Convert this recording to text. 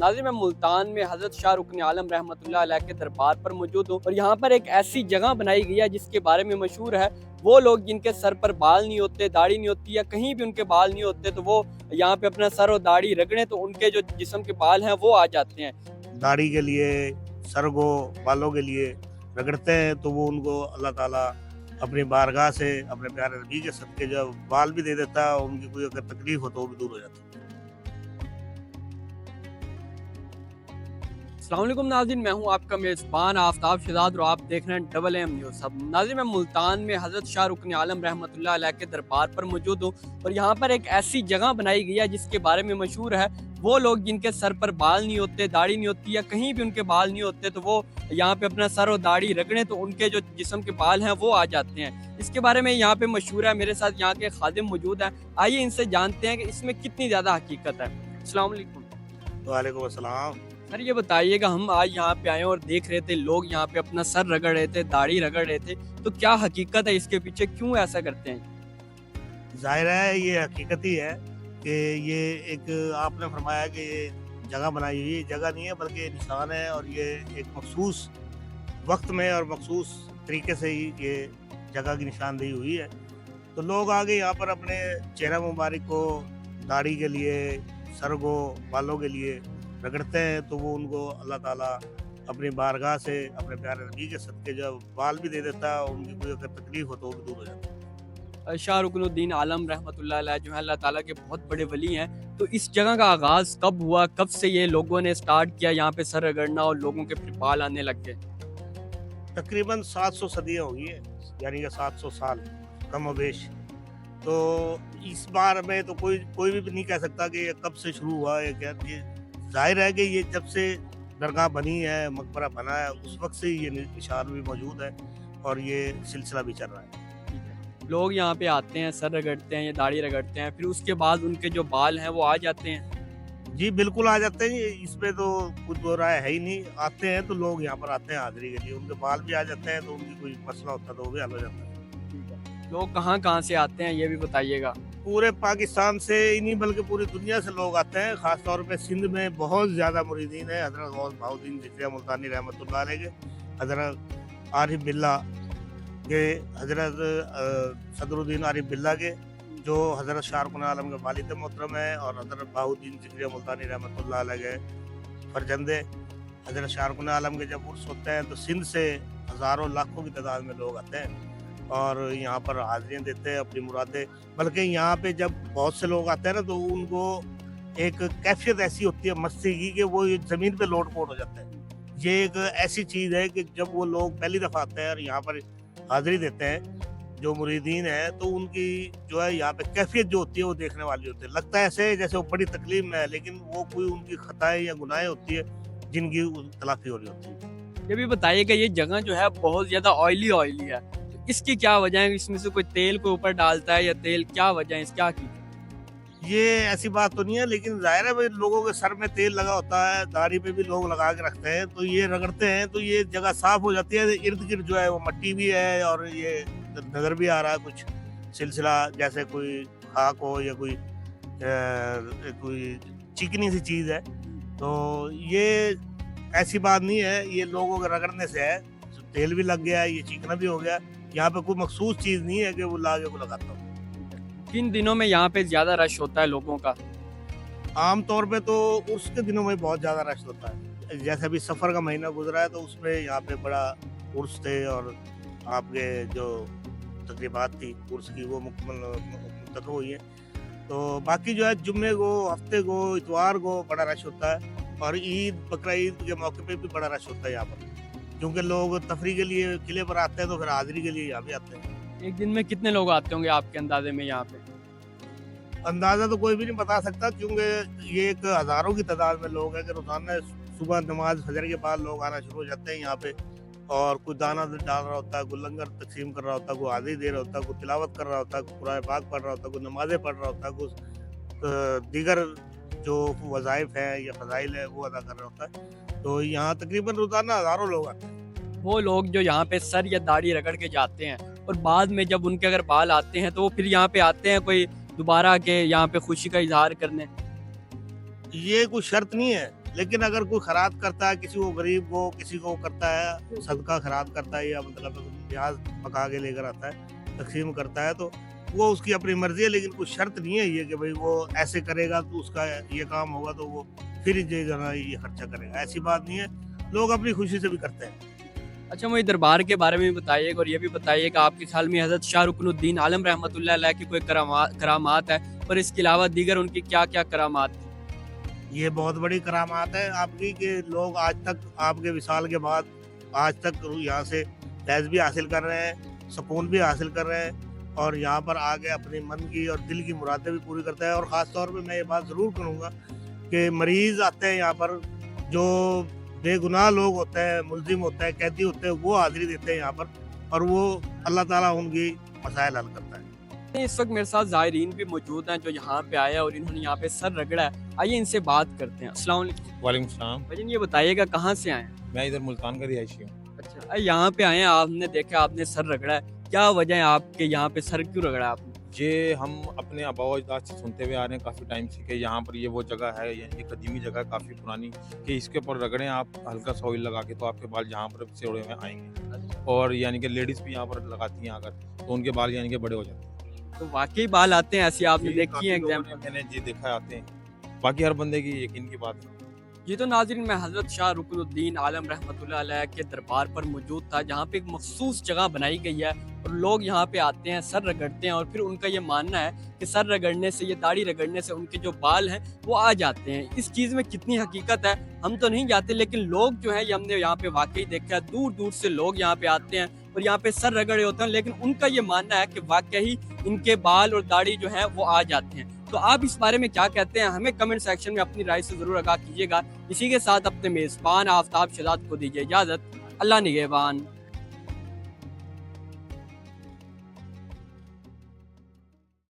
नाज़िम मैं मुल्तान में हज़रत शाह रुकन आलम रहमतुल्लाह अलैह के दरबार पर मौजूद हूँ और यहाँ पर एक ऐसी जगह बनाई गई है जिसके बारे में मशहूर है वो लोग जिनके सर पर बाल नहीं होते, दाढ़ी नहीं होती या कहीं भी उनके बाल नहीं होते तो वो यहाँ पे अपना सर और दाढ़ी रगड़े तो उनके जो जिस्म के बाल हैं वो आ जाते हैं। दाढ़ी के लिए, सर को, बालों के लिए रगड़ते हैं तो वो उनको अल्लाह ताला अपनी बारगाह से अपने प्यारे नबी के सदके जब बाल भी दे देता है, उनकी कोई अगर तकलीफ हो तो वो भी दूर हो जाती है। अस्सलाम वालेकुम नाज़रीन, मैं हूँ आपका मेज़बान आफ्ताब शहजाद और आप देख रहे हैं डबल एम न्यूज़। अब नाज़रीन मैं मुल्तान में हज़रत शाह रुकन आलम रहमतुल्लाह अलैह के दरबार पर मौजूद हूँ और यहाँ पर एक ऐसी जगह बनाई गई है जिसके बारे में मशहूर है वो लोग जिनके सर पर बाल नहीं होते, दाढ़ी नहीं होती या कहीं भी उनके बाल नहीं होते तो वो यहाँ पे अपना सर और दाढ़ी रगड़े तो उनके जो जिस्म के बाल हैं वो आ जाते हैं। इसके बारे में यहाँ पे मशहूर है, मेरे साथ यहाँ के खादिम मौजूद हैं। आइए इनसे जानते हैं कि इसमें कितनी ज़्यादा हकीकत है। अस्सलाम वालेकुम। वालेकुम अस्सलाम। सर ये बताइएगा, हम आज यहाँ पे आए और देख रहे थे लोग यहाँ पे अपना सर रगड़ रहे थे, दाढ़ी रगड़ रहे थे, तो क्या हकीकत है इसके पीछे, क्यों ऐसा करते हैं? जाहिर है ये हकीकत ही है कि ये एक आपने फरमाया कि ये जगह बनाई हुई है, जगह नहीं है बल्कि निशान है और ये एक मखसूस वक्त में और मखसूस तरीके से ही ये जगह की निशानदेही हुई है। तो लोग आगे यहाँ पर अपने चेहरा मुबारक को दाढ़ी के लिए, सर को, बालों के लिए रगड़ते हैं तो वो उनको अल्लाह ताला अपनी बारगाह से अपने प्यारे नबी के सदके जब बाल भी दे देता है, उनकी कोई अगर तकलीफ हो तो वो भी दूर हो जाती है। शाह रुकनुद्दीन आलम रहमतुल्लाह अलैह जो है अल्लाह ताला के बहुत बड़े वली हैं, तो इस जगह का आगाज़ कब हुआ, कब से ये लोगों ने स्टार्ट किया यहाँ पे सर रगड़ना और लोगों के फिर बाल आने लग गए? तकरीबन 700 सदियाँ हुई है, यानी कि 700 साल कम वेश। तो इस बार में तो कोई भी नहीं कह सकता कि ये कब से शुरू हुआ है क्या। ये जाहिर है कि ये जब से दरगाह बनी है, मकबरा बना है, उस वक्त से ये निशान भी मौजूद है और ये सिलसिला भी चल रहा है। लोग यहाँ पे आते हैं, सर रगड़ते हैं या दाढ़ी रगड़ते हैं, फिर उसके बाद उनके जो बाल हैं वो आ जाते हैं। जी बिल्कुल आ जाते हैं, इसमें तो कुछ दो राय है ही नहीं। आते हैं तो लोग यहाँ पर आते हैं हाजिरी के लिए, उनके बाल भी आ जाते हैं तो उनकी कोई मसला होता है तो वो भी हल हो जाता है। लोग कहाँ कहाँ से आते हैं ये भी बताइएगा। पूरे पाकिस्तान से ही नहीं बल्कि पूरी दुनिया से लोग आते हैं। खास तौर पे सिंध में बहुत ज़्यादा मुरीदीन है। हज़रत गौस बहाउद्दीन ज़िक्रिया मुल्तानी रहमतुल्लाह अलैह के, हज़रत आरिफ बिल्ला के, हज़रत सदरुद्दीन आरिफ बिल्ला के जो हज़रत शाह रुकन आलम के वालिद मोहतरम है और हज़रत बहाउद्दीन ज़िक्रिया मुल्तानी रहमतुल्लाह अलैह के फरजंदे। हज़रत शाह रुकन आलम के जब उर्स होते हैं तो सिंध से हज़ारों लाखों की तादाद में लोग आते हैं और यहाँ पर हाजिरियाँ देते हैं अपनी मुरादें। बल्कि यहाँ पे जब बहुत से लोग आते हैं ना तो उनको एक कैफियत ऐसी होती है मस्ती की कि वो ज़मीन पे लोट पोट हो जाते हैं। ये एक ऐसी चीज़ है कि जब वो लोग पहली दफ़ा आते हैं और यहाँ पर हाजिरी देते हैं जो मुरीदीन है तो उनकी जो है यहाँ पे कैफियत जो होती है वो देखने वाली होती है। लगता है ऐसे जैसे वो बड़ी तकलीफ में है, लेकिन वो कोई उनकी खताएं या गुनाहें होती है जिनकी तलाफी हो रही होती है। ये भी बताइएगा, ये जगह जो है बहुत ज़्यादा ऑयली है, इसकी क्या वजह है? इसमें से कोई तेल को ऊपर डालता है या तेल, क्या वजह है इसकी? क्या की? ये ऐसी बात तो नहीं है, लेकिन जाहिर है भाई लोगों के सर में तेल लगा होता है, दाढ़ी पे भी लोग लगा के रखते हैं तो ये रगड़ते हैं तो ये जगह साफ हो जाती है। इर्द गिर्द जो है वो मट्टी भी है और ये नजर भी आ रहा है कुछ सिलसिला, जैसे कोई खाक हो या कोई चिकनी सी चीज है। तो ये ऐसी बात नहीं है, ये लोगों के रगड़ने से है। तेल भी लग गया है, ये चिकना भी हो गया। यहाँ पे कोई मखसूस चीज नहीं है कि वो लागे को लगाता हूँ। किन दिनों में यहाँ पे ज्यादा रश होता है लोगों का? आम तौर पे तो उर्स के दिनों में बहुत ज्यादा रश होता है। जैसे अभी सफर का महीना गुजरा है तो उसमें यहाँ पे बड़ा उर्स थे और आपके जो तकरीबात थी उर्स की वो मुकम्मल हुई है। तो बाकी जो है जुम्मे को, हफ्ते को, इतवार को बड़ा रश होता है और ईद, बकरा ईद के मौके पे भी बड़ा रश होता है यहाँ पर, क्योंकि लोग तफरी के लिए किले पर आते हैं तो फिर हाजिरी के लिए यहाँ भी आते हैं। एक दिन में कितने लोग आते होंगे आपके अंदाजे में यहाँ पे? अंदाजा तो कोई भी नहीं बता सकता क्योंकि ये एक हज़ारों की तादाद में लोग हैं कि रोजाना सुबह नमाज फजर के बाद लोग आना शुरू हो जाते हैं यहाँ पे। और कोई दाना डाल रहा होता है, कोई लंगर तकसीम कर रहा होता है, कोई हाजिरी दे रहा होता है, कोई तिलावत कर रहा होता है, कोई कुरान पाक पढ़ रहा होता है, कोई नमाजें पढ़ रहा होता है, कोई दीगर जो वज़ाइफ है या फ़ज़ाइल है वो अदा कर रहा होता है। तो यहाँ तकरीबन रोजाना हज़ारों लोग आते हैं। वो लोग जो यहाँ पे सर या दाढ़ी रगड़ के जाते हैं और बाद में जब उनके अगर बाल आते हैं तो वो फिर यहाँ पे आते हैं कोई दोबारा के यहाँ पे खुशी का इजहार करने? ये कोई शर्त नहीं है, लेकिन अगर कोई खैरात करता है, किसी को गरीब को, किसी को करता है सदका खैरात करता है, या मतलब प्याज पका के लेकर आता है, तकसीम करता है, तो वो उसकी अपनी मर्जी है। लेकिन कोई शर्त नहीं है ये कि भाई वो ऐसे करेगा तो उसका ये काम होगा तो वो फिर ये जना ये खर्चा करेगा, ऐसी बात नहीं है। लोग अपनी खुशी से भी करते हैं। अच्छा, मुझे दरबार के बारे में भी बताइए और ये भी बताइए कि आपके ख्याल में हज़रत शाह रुकनुद्दीन आलम रहमतुल्लाह अलैह की कोई करामात है, और इसके अलावा दीगर उनकी क्या क्या करामात थी? ये बहुत बड़ी करामात है आपकी कि लोग आज तक आपके विसाल के बाद आज तक यहाँ से फैज़ भी हासिल कर रहे हैं, सुकून भी हासिल कर रहे हैं, और यहाँ पर आके अपने मन की और दिल की मुरादें भी पूरी करते हैं। और ख़ास तौर पे मैं ये बात ज़रूर करूँगा कि मरीज़ आते हैं यहाँ पर, जो बेगुनाह लोग होते हैं, मुल्जिम होते हैं, कैदी होते हैं, वो हाज़िरी देते हैं यहाँ पर, और वो अल्लाह ताला उनकी मसाइल हल करता है। इस वक्त मेरे साथ ज़ायरीन भी मौजूद हैं जो यहाँ पे आए और इन्होंने यहाँ पे सर रगड़ा है। आइए इनसे बात करते हैं। अस्सलाम वालेकुम। वालेकुम सलाम। भाईजान, ये बताइएगा कहाँ से आए हैं? मैं इधर मुल्तान का रिहायशी हूँ। अच्छा, यहाँ पे आए हैं, आपने देखा आपने सर रगड़ा है, क्या वजह है आपके यहाँ पे सर क्यों रगड़ा है आपने? ये हम अपने आबा अजदाद से सुनते हुए आ रहे हैं काफ़ी टाइम से कि यहाँ पर ये वो जगह है, ये कदीमी जगह है काफ़ी पुरानी, कि इसके ऊपर रगड़ें आप हल्का सा ऑयल लगा के तो आपके बाल यहाँ पर सिड़े हुए आएंगे। और यानी कि लेडीज़ भी यहाँ पर लगाती हैं अगर, तो उनके बाल यानी कि बड़े हो जाते हैं। तो वाकई बाल आते हैं ऐसी आपने जी, देखी काफ़ी है लोगों ने, एग्जाम्पल? मैंने जी देखा है आते हैं, बाकी हर बंदे की यकीन की बात है। ये तो नाज़रीन मैं हज़रत शाह रुकनुद्दीन आलम रहमतुल्लाह अलैह के दरबार पर मौजूद था, जहाँ पे एक मखसूस जगह बनाई गई है और लोग यहाँ पे आते हैं, सर रगड़ते हैं, और फिर उनका ये मानना है कि सर रगड़ने से, ये दाढ़ी रगड़ने से उनके जो बाल हैं वो आ जाते हैं। इस चीज़ में कितनी हकीकत है हम तो नहीं जाते, लेकिन लोग जो है ये हमने यहाँ पे वाकई देखा है, दूर दूर से लोग यहाँ पे आते हैं और यहाँ पे सर रगड़े होते हैं, लेकिन उनका ये मानना है कि वाकई इनके बाल और दाढ़ी जो है वो आ जाते हैं। तो आप इस बारे में क्या कहते हैं, हमें कमेंट सेक्शन में अपनी राय से जरूर आगाह कीजिएगा। इसी के साथ अपने मेज़बान आफ्ताब शहजाद को दीजिए इजाज़त। अल्लाह निगहबान।